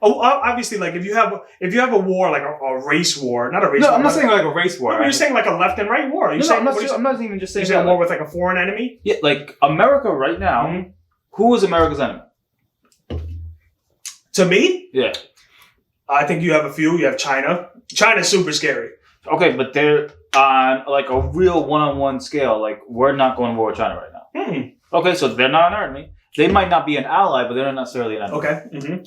Oh, obviously, like if you have a war, like a race war, not a race war. No, I'm not saying like a race war. No, you're saying like a left and right war. I'm not even just saying a war with like a foreign enemy. Yeah, like America right now. Mm-hmm. Who is America's enemy? To me? Yeah. I think you have a few. You have China. China's super scary. Okay, but they're on like a real one-on-one scale. Like, we're not going to war with China right now. Mm-hmm. Okay, so they're not an enemy. They might not be an ally, but they're not necessarily an enemy. Okay. Mm-hmm.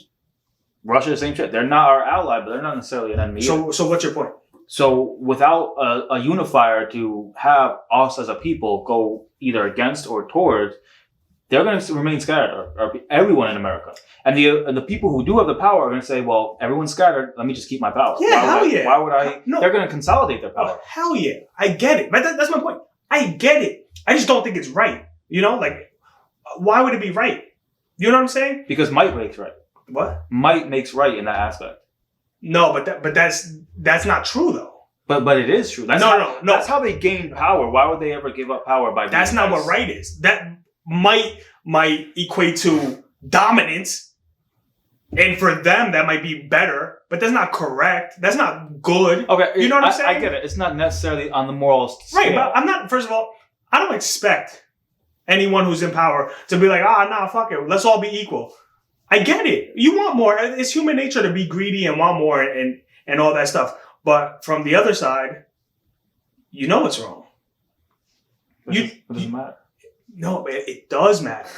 Russia, the same shit. They're not our ally, but they're not necessarily an enemy. So what's your point? So without a unifier to have us as a people go either against or towards, they're going to remain scattered, or everyone in America. And the people who do have the power are going to say, well, everyone's scattered, let me just keep my power. Yeah, Why would I? No. They're going to consolidate their power. Oh, hell yeah. I get it. But that's my point. I get it. I just don't think it's right. Like, why would it be right? You know what I'm saying? Because might makes right. What? Might makes right in that aspect. No, but that's not true though. But it is true. No. That's how they gain power. Why would they ever give up power by? That's not what right is. That might equate to dominance, and for them that might be better. But that's not correct. That's not good. Okay, you know what I'm saying? I get it. It's not necessarily on the moral scale. Right, but I'm not. First of all, I don't expect anyone who's in power to be like, fuck it, let's all be equal. I get it. You want more. It's human nature to be greedy and want more and all that stuff. But from the other side, you know it's wrong. It doesn't matter. No, it does matter.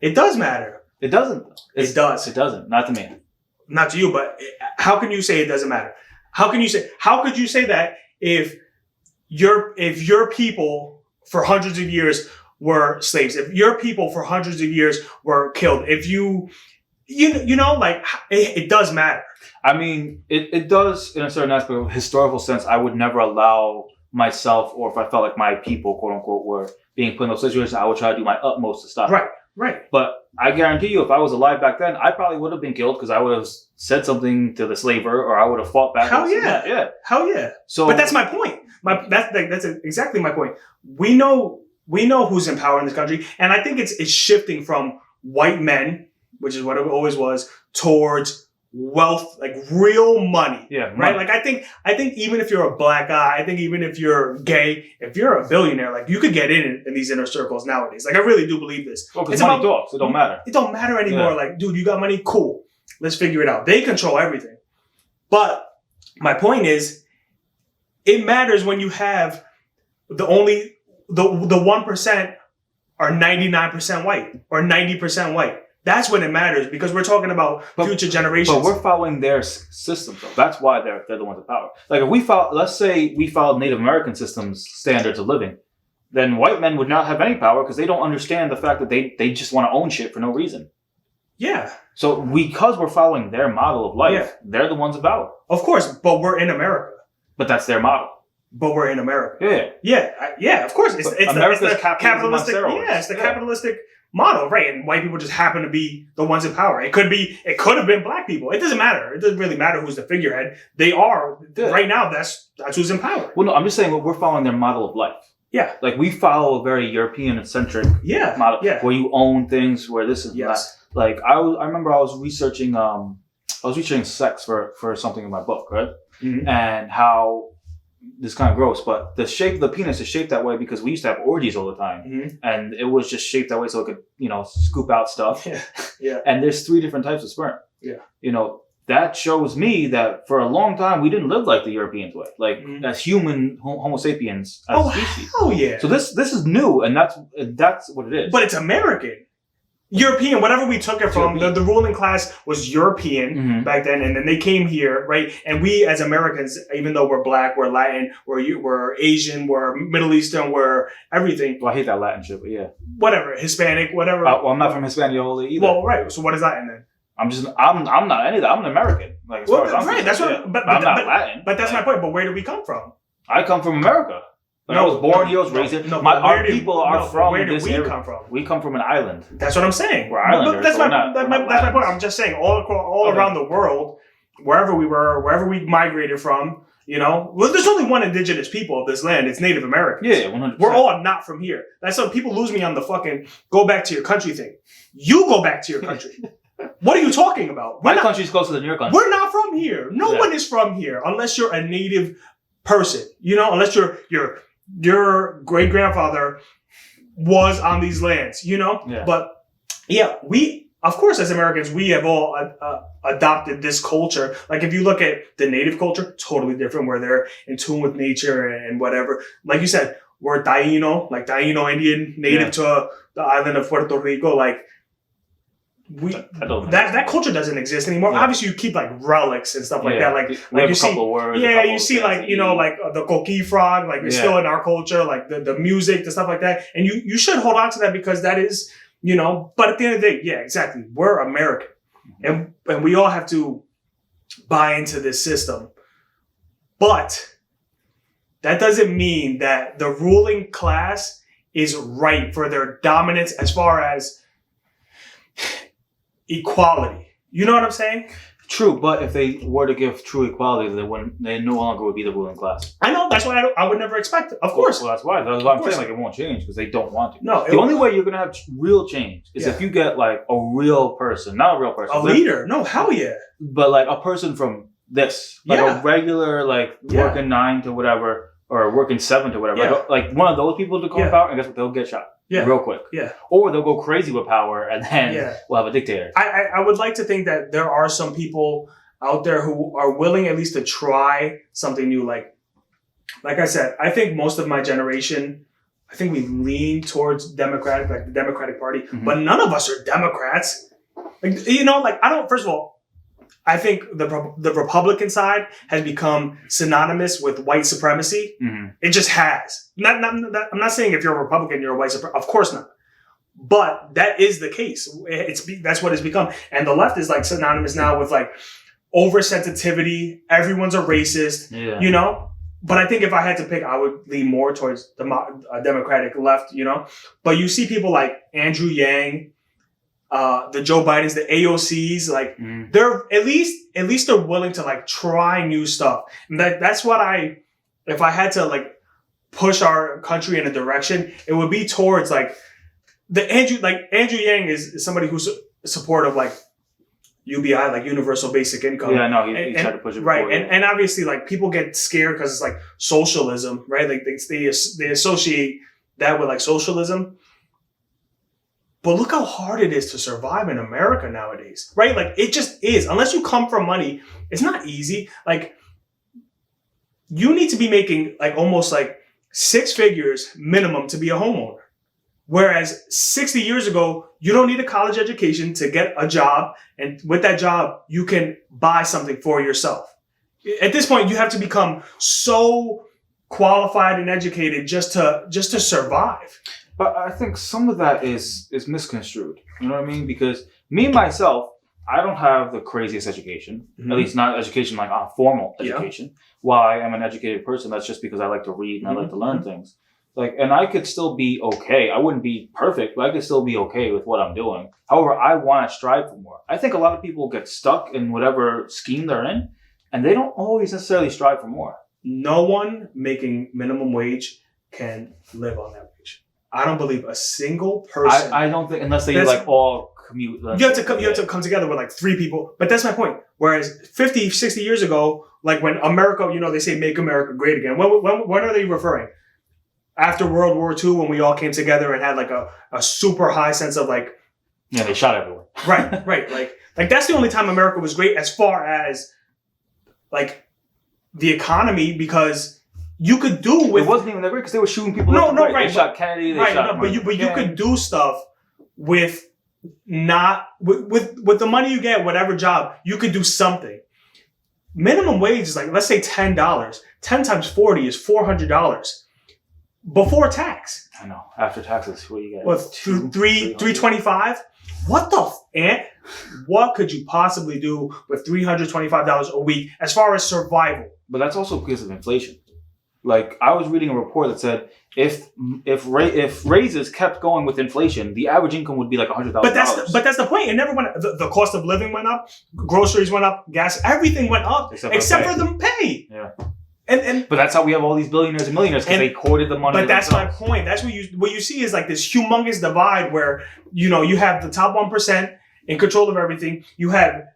It does matter. It doesn't. It does. It doesn't. Not to me. Not to you, but how can you say it doesn't matter? How could you say that if your people for hundreds of years were slaves, if your people for hundreds of years were killed, if it does matter. I mean, it does in a certain aspect of historical sense. I would never allow myself, or if I felt like my people, quote unquote, were being put in those situations, I would try to do my utmost to stop it. Right. But I guarantee you, if I was alive back then, I probably would have been killed because I would have said something to the slaver, or I would have fought back. Hell yeah. Yeah. Hell yeah. So, but that's my point. That's exactly my point. We know who's in power in this country, and I think it's shifting from white men, which is what it always was, towards wealth, like real money. Yeah. Right? Like I think even if you're a black guy, I think even if you're gay, if you're a billionaire, like you could get in these inner circles nowadays. Like I really do believe this. Well, because money talks, it don't matter. It don't matter anymore. Yeah. Like, dude, you got money? Cool. Let's figure it out. They control everything. But my point is, it matters when you have the 1% are 99% white or 90% white. That's when it matters, because we're talking about future generations. But we're following their system, though. That's why they're the ones in power. Like if let's say we followed Native American systems standards of living, then white men would not have any power because they don't understand the fact that they just want to own shit for no reason. Yeah. So because we're following their model of life, they're the ones in power. Of course, but we're in America. But that's their model. But we're in America. Yeah. Of course, it's the capitalistic. Yeah, it's the capitalistic model, right? And white people just happen to be the ones in power. It could have been black people. It doesn't matter. It doesn't really matter who's the figurehead. They are right now. That's who's in power. Well, no, I'm just saying we're following their model of life. Yeah, like we follow a very European-centric model. Yeah, where you own things, where this is yes. Like I remember I was researching sex for something in my book, right? Mm-hmm. And how this is kind of gross, but the shape of the penis is shaped that way because we used to have orgies all the time, Mm-hmm. and it was just shaped that way so it could, scoop out stuff. Yeah. Yeah. And there's 3 different types of sperm. Yeah. That shows me that for a long time we didn't live like the Europeans way, like Mm-hmm. as human Homo sapiens as a species. Oh yeah. So this is new, and that's what it is. But it's American. European, whatever we took it from, the ruling class was European Mm-hmm. back then, and then they came here, right? And we as Americans, even though we're black, we're Latin, we're Asian, we're Middle Eastern, we're everything. Well, I hate that Latin shit, but yeah. Whatever, Hispanic, whatever. Well, I'm not from Hispaniola either. Well, right. So what is Latin then? I'm not any of that. I'm an American. Like, as far as I'm right. concerned, That's what. yeah. But I'm not Latin. But that's my point. But where do we come from? I come from America. Like, I was born here. I was raised here. Our people are from where do this we area. come from? We come from an island. That's what I'm saying. We're islanders. That's so that's my point. I'm just saying all around the world, wherever we migrated from, well, there's only one indigenous people of this land. It's Native Americans. Yeah, 100%. We're all not from here. That's why people lose me on the fucking go back to your country thing. You go back to your country. What are you talking about? My country's closer than your country. We're not from here. No one is from here unless you're a native person. Unless your great grandfather was on these lands. Yeah. But yeah, we of course as Americans we have all adopted this culture. Like if you look at the native culture, totally different. Where they're in tune with nature and whatever. Like you said, we're Taino, like Taino Indian, native to the island of Puerto Rico, like. That culture doesn't exist anymore. Yeah. Obviously, you keep like relics and stuff like that. Like you see, words, you see like like the coqui frog, like it's still in our culture, like the music, the stuff like that. And you should hold on to that because that is, But at the end of the day, yeah, exactly. We're American, and we all have to buy into this system. But that doesn't mean that the ruling class is right for their dominance as far as equality. You know what I'm saying? True, but if they were to give true equality, they no longer would be the ruling class. I know, that's why I would never expect it. Of course. Well, that's why. That's why I'm saying, like, it won't change because they don't want to. No. The only way you're going to have real change is if you get, like, a real person. Not a real person. A leader. No, hell yeah. But, like, a person from this. Like, a regular, like, working 9 to whatever, or working 7 to whatever. Yeah. Like, one of those people to come out, and guess what? They'll get shot. Yeah. Real quick. Yeah. Or they'll go crazy with power, and then we'll have a dictator. I would like to think that there are some people out there who are willing at least to try something new. Like I said, I think most of my generation, I think we lean towards Democratic, like the Democratic Party, but none of us are Democrats. Like, I don't, first of all, I think the Republican side has become synonymous with white supremacy. Mm-hmm. It just has. I'm not saying if you're a Republican, you're a white supremacist. Of course not. But that is the case. That's what it's become. And the left is like synonymous now with like oversensitivity. Everyone's a racist, But I think if I had to pick, I would lean more towards the Democratic left, But you see people like Andrew Yang, the Joe Bidens, the AOCs, like they're at least they're willing to like try new stuff. And that's what if I had to like push our country in a direction, it would be towards like Andrew Yang is somebody who's supportive like UBI, like universal basic income. Yeah, no, he tried to push it right. Before, and obviously like people get scared because it's like socialism, right? Like they associate that with like socialism. But look how hard it is to survive in America nowadays, right? Like it just is. Unless you come from money, it's not easy. Like you need to be making like almost like 6 figures minimum to be a homeowner. Whereas 60 years ago, you don't need a college education to get a job. And with that job, you can buy something for yourself. At this point, you have to become so qualified and educated just to survive. But I think some of that is misconstrued. You know what I mean? Because me, myself, I don't have the craziest education. Mm-hmm. At least not education like formal education. Yeah. While I am an educated person, that's just because I like to read and I like to learn things. Like, and I could still be okay. I wouldn't be perfect, but I could still be okay with what I'm doing. However, I want to strive for more. I think a lot of people get stuck in whatever scheme they're in, and they don't always necessarily strive for more. No one making minimum wage can live on that wage. I don't believe a single person. I don't think, unless they like all commute. You have to come together with like 3 people. But that's my point. Whereas 50, 60 years ago, like when America, they say make America great again. When are they referring? After World War II, when we all came together and had like a super high sense of like. Yeah, they shot everyone. Right. Like that's the only time America was great as far as like the economy, because you could do with. It wasn't even that great because they were shooting people. Right. They shot Kennedy. They shot but you could do stuff with with the money you get, whatever job, you could do something. Minimum wage is like, let's say $10. 10 times 40 is $400 before tax. I know. After taxes, what do you get? What, $325? What could you possibly do with $325 a week as far as survival? But that's also because of inflation. Like, I was reading a report that said if raises kept going with inflation, the average income would be like $100,000. But that's the point. It never went up. The cost of living went up, groceries went up, gas, everything went up except for the pay. Yeah. But that's how we have all these billionaires and millionaires, because they hoarded the money. But that's my point. That's what you see is like this humongous divide where you have the top 1% in control of everything. You have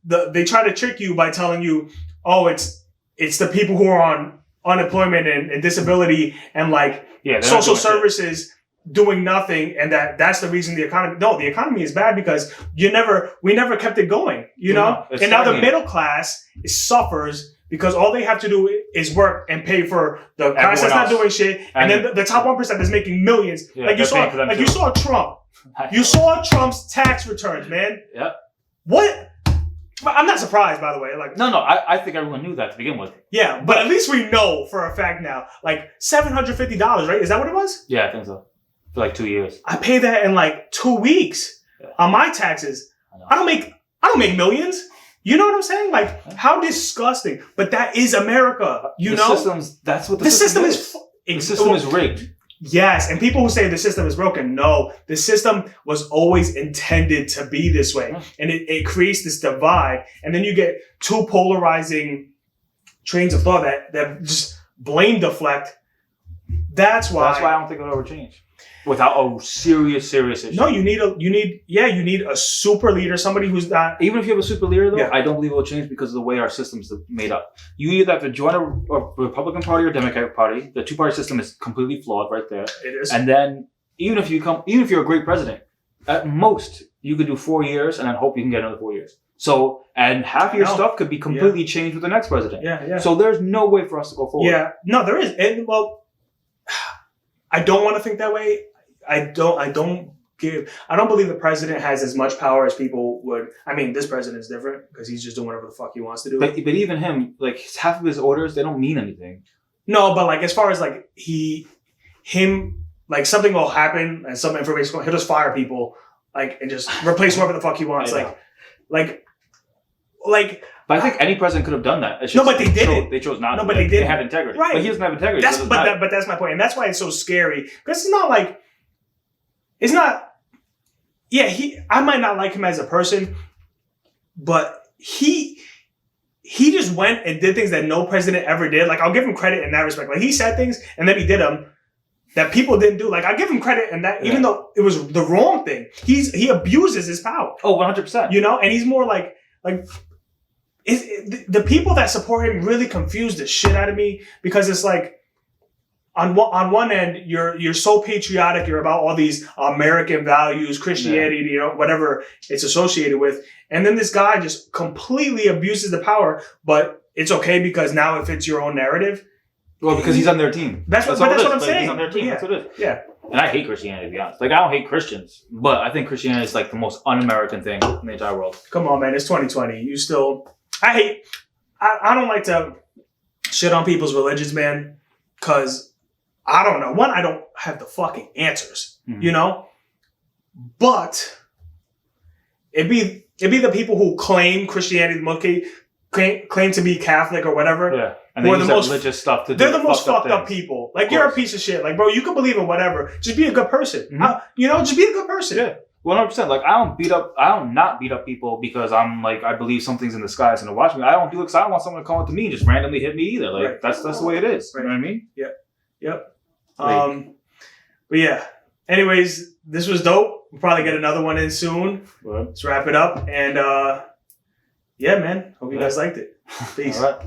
they try to trick you by telling you, oh, it's the people who are on unemployment and disability and like social services doing nothing, and that's the reason the economy is bad because we never kept it going, know? And now the middle class suffers because all they have to do is work and pay for the class that's not doing shit, and then the top 1% is making millions. Yeah, you saw Trump. You saw Trump's tax returns, man. Yeah. What? I'm not surprised, by the way. Like, no, I think everyone knew that to begin with. Yeah, but at least we know for a fact now. Like $750, right? Is that what it was? Yeah, I think so. For like 2 years. I paid that in like 2 weeks on my taxes. I don't make millions. You know what I'm saying? Like, how disgusting. But that is America. That's what the system is. The system is rigged. Yes, and people who say the system is broken, no. The system was always intended to be this way. And it creates this divide. And then you get 2 polarizing trains of thought that just blame deflect. That's why I don't think it'll ever change. Without a serious issue. No, you need a super leader, somebody who's not. Even if you have a super leader, though, I don't believe it will change because of the way our system's made up. You either have to join a Republican Party or Democratic Party. The 2-party system is completely flawed right there. It is. And then even if you're a great president, at most you could do 4 years and then hope you can get another 4 years. So, and half your stuff could be completely changed with the next president. Yeah. So there's no way for us to go forward. Yeah, no, there is. And I don't want to think that way. I don't believe the president has as much power as people would. I mean, this president is different because he's just doing whatever the fuck he wants to do. But even him, like half of his orders, they don't mean anything. No, but like as far as like like something will happen and some information, he'll just fire people like and just replace whoever the fuck he wants. Like. But I think any president could have done that. No, but they didn't. They chose not to. No, but they didn't. They have integrity. Right. But he doesn't have integrity. But that's my point. And that's why it's so scary. Because it's not like... It's not... Yeah, I might not like him as a person, but he just went and did things that no president ever did. Like, I'll give him credit in that respect. Like, he said things, and then he did them that people didn't do. Like, I give him credit in that, even though it was the wrong thing. He abuses his power. Oh, 100%. And he's more like the people that support him really confuse the shit out of me because it's like on one end you're so patriotic, you're about all these American values, Christianity, whatever it's associated with, and then this guy just completely abuses the power, but it's okay because now it fits your own narrative. Well, because he's on their team. That's what I'm saying. He's on their team. Yeah. That's what it is. Yeah. And I hate Christianity, to be honest. Like, I don't hate Christians, but I think Christianity is like the most un-American thing in the entire world. Come on, man. It's 2020. I don't like to shit on people's religions, man, because I don't know. One, I don't have the fucking answers, But it'd be the people who claim Christianity, claim to be Catholic or whatever. Yeah. And they use that religious stuff to do. They're the most fucked up people. Like, you're a piece of shit. Like, bro, you can believe in whatever. Just be a good person. Mm-hmm. Just be a good person. Yeah. 100%. Like, I don't not beat up people because I'm like, I believe something's in the skies and to watch me. I don't do it because I don't want someone to come up to me and just randomly hit me either. Like, that's the way it is. Right. You know what I mean? Yep. But yeah. Anyways, this was dope. We'll probably get another one in soon. Right. Let's wrap it up. And yeah, man. Hope you guys liked it. Peace. All right.